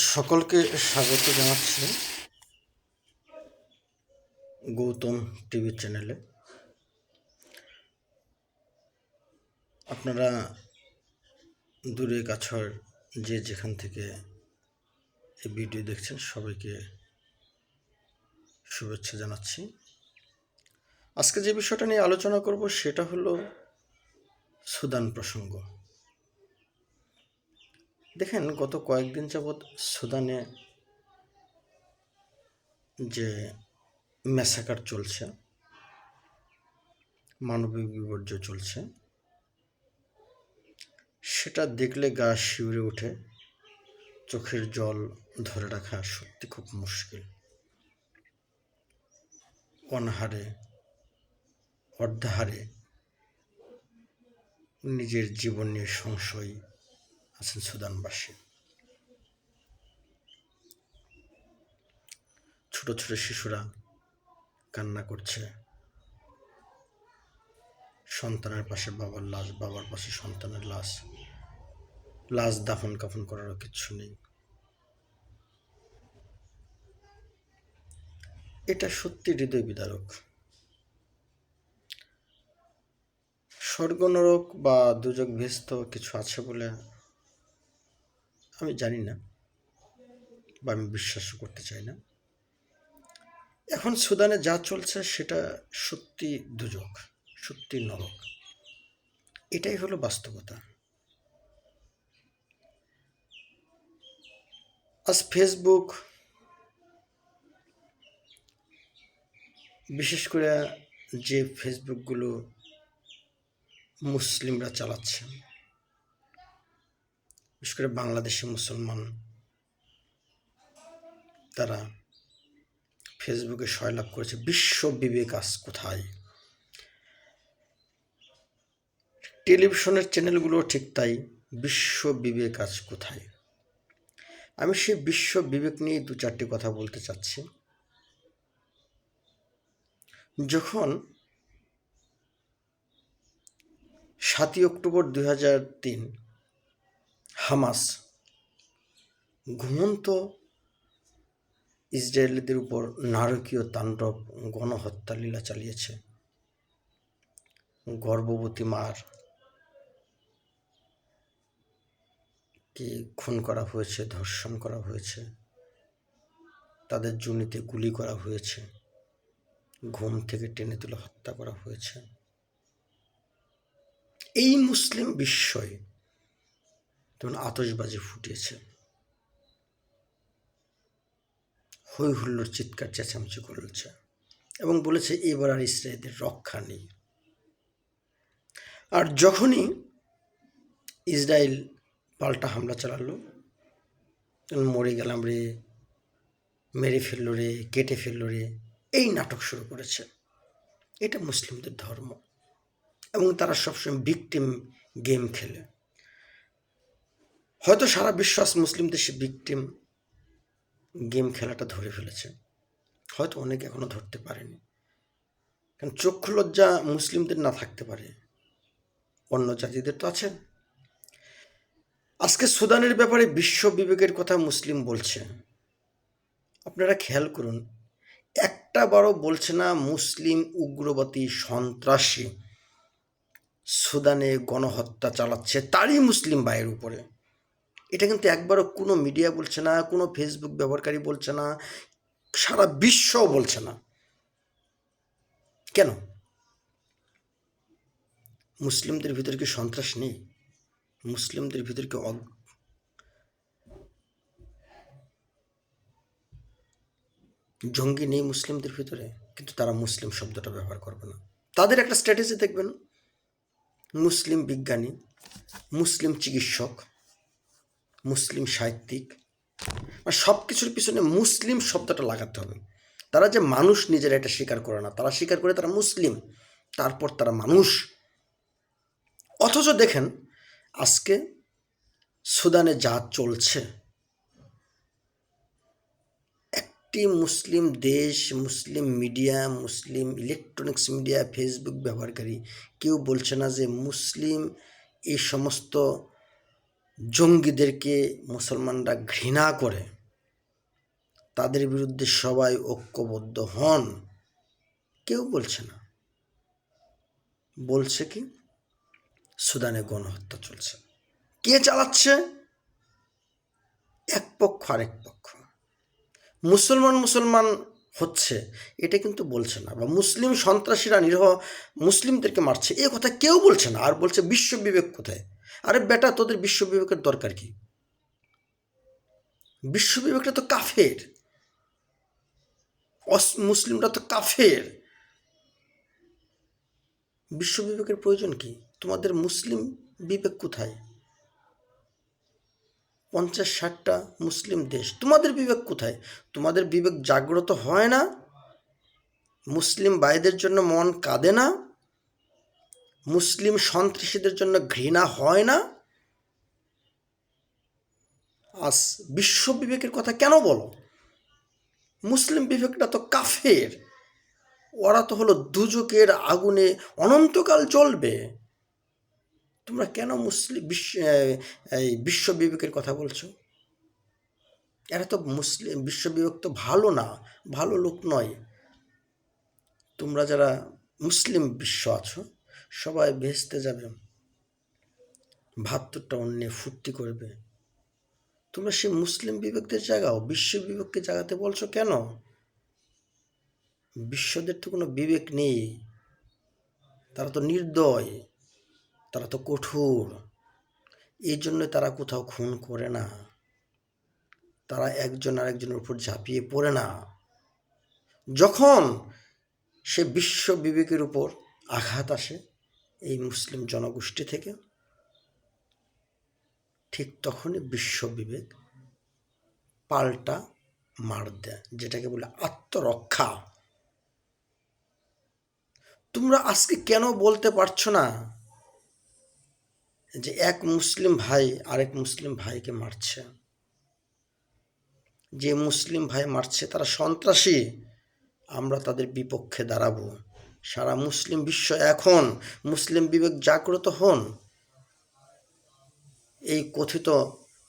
সকলকে স্বাগত জানাচ্ছি গৌতম টিভি চ্যানেলে। আপনারা দূরে কাছের যে যেখান থেকে এই ভিডিও দেখছেন সবাইকে শুভেচ্ছা জানাচ্ছি। আজকে যে বিষয়টা নিয়ে আলোচনা করব সেটা হলো সুদান প্রসঙ্গ। দেখেন, গত কয়েকদিন যাবৎ সুদানে যে ম্যাসাকার চলছে, মানবিক বিপর্যয় চলছে, সেটা দেখলে গা শিউরে ওঠে, চোখের জল ধরে রাখা সত্যি খুব মুশকিল। অনাহারে অর্ধাহারে নিজের জীবন নিয়ে সংশয় আছেন সুদানবাসী। ছোট ছোট শিশুরা কান্না করছে, সন্তানের পাশে বাবার লাশ, বাবার পাশে সন্তানের লাশ, লাশ দাফন কাফন করারও কিচ্ছু নেই। এটা সত্যি হৃদয় বিদারক। স্বর্গ নরক বা দুজক ভেস্ত কিছু আছে বলে আমি জানি না, বা আমি বিশ্বাস করতে চাই না। এখন সুদানে যা চলছে সেটা সত্যি দুজক, সত্যি নরক। এটাই হলো বাস্তবতা। আজ ফেসবুক, বিশেষ করে যে ফেসবুকগুলো মুসলিমরা চালাচ্ছে, বিশেষ করে বাংলাদেশি মুসলমান, তারা ফেসবুকে সয়লাভ করেছে বিশ্ব বিবেক আজ কোথায়। টেলিভিশনের চ্যানেলগুলো ঠিক তাই, বিশ্ব বিবেক আজ কোথায়। আমি সেই বিশ্ব বিবেক নিয়ে দু চারটি কথা বলতে চাচ্ছি। যখন 7ই অক্টোবর 2003 হামাস ঘুমন্ত ইসরায়েলিদের উপর নারকীয় তাণ্ডব গণহত্যা লীলা চালিয়েছে, গর্ভবতী মার কে খুন করা হয়েছে, ধর্ষণ করা হয়েছে, তাদের জুনিতে গুলি করা হয়েছে, ঘুম থেকে টেনে তুলে হত্যা করা হয়েছে। এই মুসলিম বিস্ময় তখন আতশবাজি ফুটিয়েছে, হই হুল্লোড়, চিৎকার চেঁচামেচি করেছে এবং বলেছে এবার আর ইসরায়েলের রক্ষা নেই। আর যখনই ইসরায়েল পাল্টা হামলা চালালো, মরে গেলাম রে, মেরে ফেললো রে, কেটে ফেললো রে, এই নাটক শুরু করেছে। এটা মুসলিমদের ধর্ম এবং তারা সবসময় ভিকটিম গেম খেলে। হয়তো সারা বিশ্ব মুসলিম দেশে ভিকটিম গেম খেলাটা ধরে ফেলেছে, হয়তো অনেকে এখনো ধরতে পারেনি। কারণ চক্ষু লজ্জা মুসলিমদের না থাকতে পারে, অন্য জাতিদের তো আছে। আজকে সুদানের ব্যাপারে বিশ্ব বিবেকের কথা মুসলিম বলছে, আপনারা খেয়াল করুন, একটা বারও বলছে না মুসলিম উগ্রবাদী সন্ত্রাসী সুদানে গণহত্যা চালাচ্ছে তারই মুসলিম ভাইয়ের উপরে। এটা কিন্তু একবারও কোনো মিডিয়া বলছে না, কোনো ফেসবুক ব্যবহারকারী বলছে না, সারা বিশ্বও বলছে না। কেন? মুসলিমদের ভিতরে কি সন্ত্রাস নেই? মুসলিমদের ভিতরে কি জঙ্গি নেই মুসলিমদের ভিতরে? কিন্তু তারা মুসলিম শব্দটা ব্যবহার করবে না। তাদের একটা স্ট্র্যাটেজি দেখবেন, মুসলিম বিজ্ঞানী, মুসলিম চিকিৎসক, মুসলিম সাহিত্যিক, সব কিছুর পিছনে মুসলিম শব্দটা লাগাতে হবে। তারা যে মানুষ নিজেরা এটা স্বীকার করে না, তারা স্বীকার করে তারা মুসলিম, তারপর তারা মানুষ। অথচ দেখেন আজকে সুদানে যা চলছে, একটি মুসলিম দেশ, মুসলিম মিডিয়া, মুসলিম ইলেকট্রনিক্স মিডিয়া, ফেসবুক ব্যবহারকারী কেউ বলছে না যে মুসলিম এই সমস্ত জঙ্গিদেরকে মুসলমানরা ঘৃণা করে, তাদের বিরুদ্ধে সবাই ঐক্যবদ্ধ হন, কেউ বলছে না। বলছে কি? সুদানে গণহত্যা চলছে। কে চালাচ্ছে? এক পক্ষ আরেক পক্ষ। মুসলমান হচ্ছে এটা কিন্তু বলছে না, বা মুসলিম সন্ত্রাসীরা নিরীহ মুসলিমদেরকে মারছে এ কথা কেউ বলছে না। আর বলছে বিশ্ব বিবেক কোথায়? আরে বেটা, তোদের বিশ্ব বিবেকের দরকার কি? বিশ্ব বিবেকটা তো কাফের, মুসলিমরা তো কাফের। বিশ্ব বিবেকের প্রয়োজন কি? তোমাদের মুসলিম বিবেক কোথায়? 50-60টা মুসলিম দেশ, তোমাদের বিবেক কোথায়? তোমাদের বিবেক জাগ্রত হয় না? মুসলিম ভাইদের জন্য মন কাঁদে না? মুসলিম সন্ত্রাসীদের জন্য ঘৃণা হয় না? আজ বিশ্ব বিবেকের কথা কেন বলো? মুসলিম বিবেকটা তো কাফের, ওরা তো হলো দুজকের আগুনে অনন্তকাল জ্বলবে। তোমরা কেন বিশ্ব বিবেকের কথা বলছো? এরা তো মুসলিম বিশ্ব বিবেক তো ভালো না, ভালো লোক নয়। তোমরা যারা মুসলিম বিশ্ব আছো সবাই ভেস্তে যাবে, 72টা অন্যে ফুর্তি করবে। তোমরা সেই মুসলিম বিবেকদের জাগাও, বিশ্ব বিবেককে জাগাতে বলছো কেন? বিশ্বদের তো কোনো বিবেক নেই, তারা তো নির্দয়, তারা তো কঠোর। এই জন্য তারা কোথাও খুন করে না, তারা একজন আরেকজনের উপর ঝাঁপিয়ে পড়ে না। যখন সে বিশ্ব বিবেকের উপর আঘাত আসে এই মুসলিম জনগোষ্ঠী থেকে, ঠিক তখনই বিশ্ব বিবেক পাল্টা মার দেয়, যেটাকে বলে আত্মরক্ষা। তোমরা আজকে কেন বলতে পারছো না যে এক মুসলিম ভাই আরেক মুসলিম ভাইকে মারছে? যে মুসলিম ভাই মারছে তারা সন্ত্রাসী, আমরা তাদের বিপক্ষে দাঁড়াবো। সারা মুসলিম বিশ্ব এখন মুসলিম বিবেক জাগ্রত হন, এই কথিত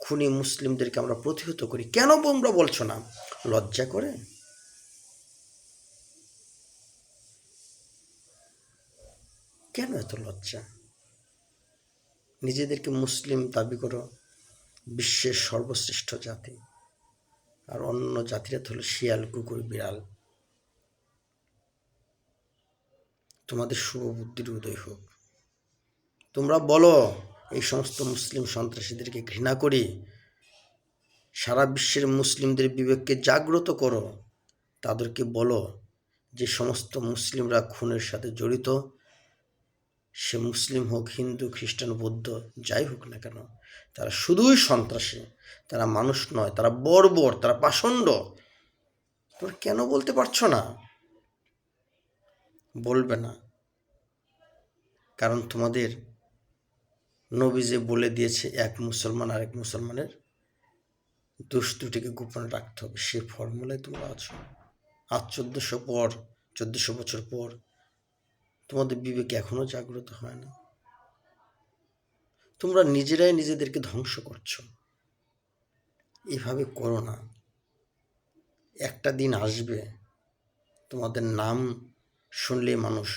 খুনি মুসলিমদেরকে আমরা প্রতিহত করি। কেন তোমরা বলছো না? লজ্জা করে? কেন এত লজ্জা? নিজেদেরকে মুসলিম দাবি করো, বিশ্বের সর্বশ্রেষ্ঠ জাতি, আর অন্য জাতিরা তো হলো শিয়াল, কুকুর, বিড়াল। তোমাদের শুভ বুদ্ধির উদয় হোক। তোমরা বলো এই সমস্ত মুসলিম সন্ত্রাসীদেরকে ঘৃণা করি, সারা বিশ্বের মুসলিমদের বিবেককে জাগ্রত করো। তাদেরকে বলো যে সমস্ত মুসলিমরা খুনের সাথে জড়িত, সে মুসলিম হোক, হিন্দু, খ্রিস্টান, বৌদ্ধ, যাই হোক না কেন, তারা শুধুই সন্ত্রাসী, তারা মানুষ নয়, তারা বর্বর, তারা পাষণ্ড। তোমরা কেন বলতে পারছো না? বলবে না, কারণ তোমাদের নবী যে বলে দিয়েছে এক মুসলমান আরেক মুসলমানের দোষ ত্রুটিকে গোপনে রাখতে হবে, সে ফর্মুলায় তোমরা আছো। আজ 1400 বছর পর তোমাদের বিবেক এখনো জাগ্রত হয় না। তোমরা নিজেরাই নিজেদেরকে ধ্বংস করছো। এভাবে করো না। একটা দিন আসবে তোমাদের নাম শুনলে মানুষ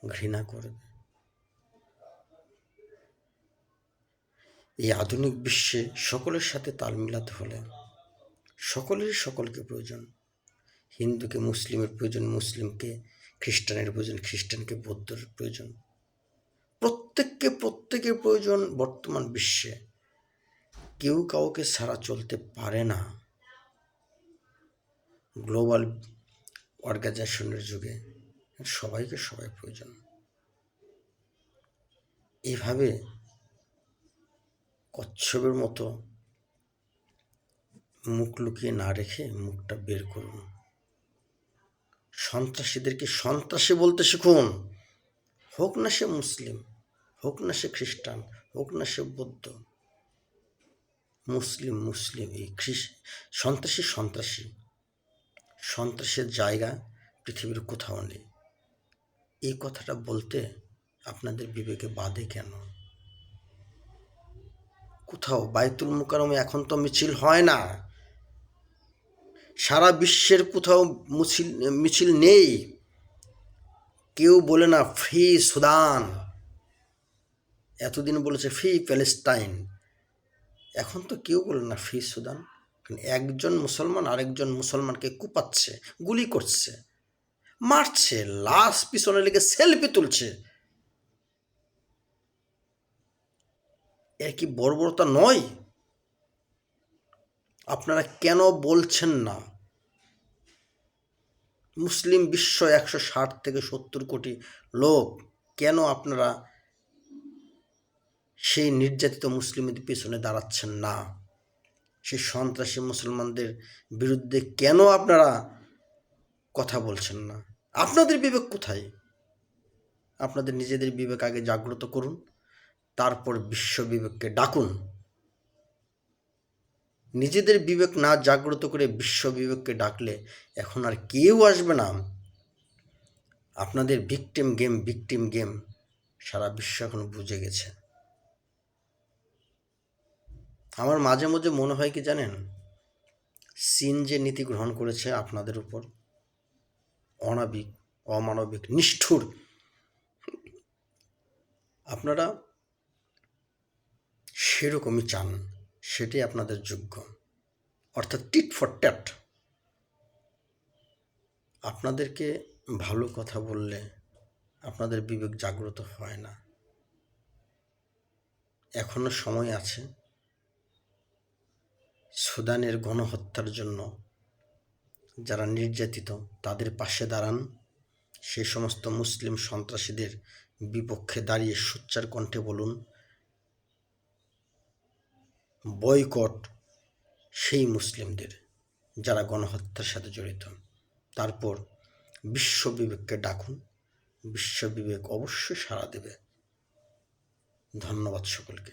ঘৃণা করবে। এই আধুনিক বিশ্বে সকলের সাথে তাল মিলাতে হলে সকলকে প্রয়োজন। হিন্দুকে মুসলিমের প্রয়োজন, মুসলিমকে খ্রিস্টানের প্রয়োজন, খ্রিস্টানকে বৌদ্ধের প্রয়োজন, প্রত্যেকের প্রয়োজন। বর্তমান বিশ্বে কেউ কাউকে ছাড়া চলতে পারে না। গ্লোবাল অর্গানাইজেশনের যুগে সবাইকে সবাই প্রয়োজন। এভাবে কচ্ছপের মতো মুখ লুকিয়ে না রেখে মুখটা বের করুন। সন্ত্রাসীদেরকে সন্ত্রাসী বলতে শিখুন, হোক না সে মুসলিম, হোক না সে খ্রিস্টান, হোক না সে বৌদ্ধ। মুসলিম এই সন্ত্রাসের জায়গা পৃথিবীর কোথাও নেই। এই কথাটা বলতে আপনাদের বিবেকে বাধে কেন? কোথাও বাইতুল মুকাররমে এখন তো মিছিল হয় না, সারা বিশ্বের কোথাও মিছিল মিছিল নেই। কেউ বলে না ফ্রি সুদান, এতদিন বলেছে ফ্রি প্যালেস্টাইন, এখন তো কেউ বলে না ফ্রি সুদান। একজন মুসলমান আরেকজন মুসলমানকে কুপাচ্ছে, গুলি করছে, মারছে, লাশ পিছনে লেগে সেলফি তুলছে। এর কি বর্বরতা নয়? আপনারা কেন বলছেন না? মুসলিম বিশ্ব 160 থেকে 70 কোটি লোক, কেন আপনারা সেই নির্যাতিত মুসলিমদের পেছনে দাঁড়াচ্ছেন না? সেই সন্ত্রাসী মুসলমানদের বিরুদ্ধে কেন আপনারা কথা বলছেন না? আপনাদের বিবেক কোথায়? আপনাদের নিজেদের বিবেক আগে জাগ্রত করুন, তারপর বিশ্ব বিবেককে ডাকুন। নিজেদের বিবেক না জাগ্রত করে বিশ্ব বিবেককে ডাকলে এখন আর কেউ আসবে না। আপনাদের ভিকটিম গেম সারা বিশ্ব এখন বুঝে গেছে। আমার মাঝে মাঝে মনে হয় কি জানেন, চীন যে নীতি গ্রহণ করেছে আপনাদের উপর, অনাবিক, অমানবিক, নিষ্ঠুর, আপনারা সেরকমই চান, সেটাই আপনাদের যোগ্য, অর্থাৎ টিট ফর ট্যাট। আপনাদেরকে ভালো কথা বললে আপনাদের বিবেক জাগ্রত হয় না। এখনো সময় আছে। সুদানের গণহত্যার জন্য যারা নির্যাতিত তাদের পাশে দাঁড়ান, সেই সমস্ত মুসলিম সন্ত্রাসীদের বিপক্ষে দাঁড়িয়ে সোচ্চার কণ্ঠে বলুন বয়কট সেই মুসলিমদের যারা গণহত্যার সাথে জড়িত। তারপর বিশ্ব বিবেককে ডাকুন, বিশ্ব বিবেক অবশ্যই সাড়া দেবে। ধন্যবাদ সকলকে।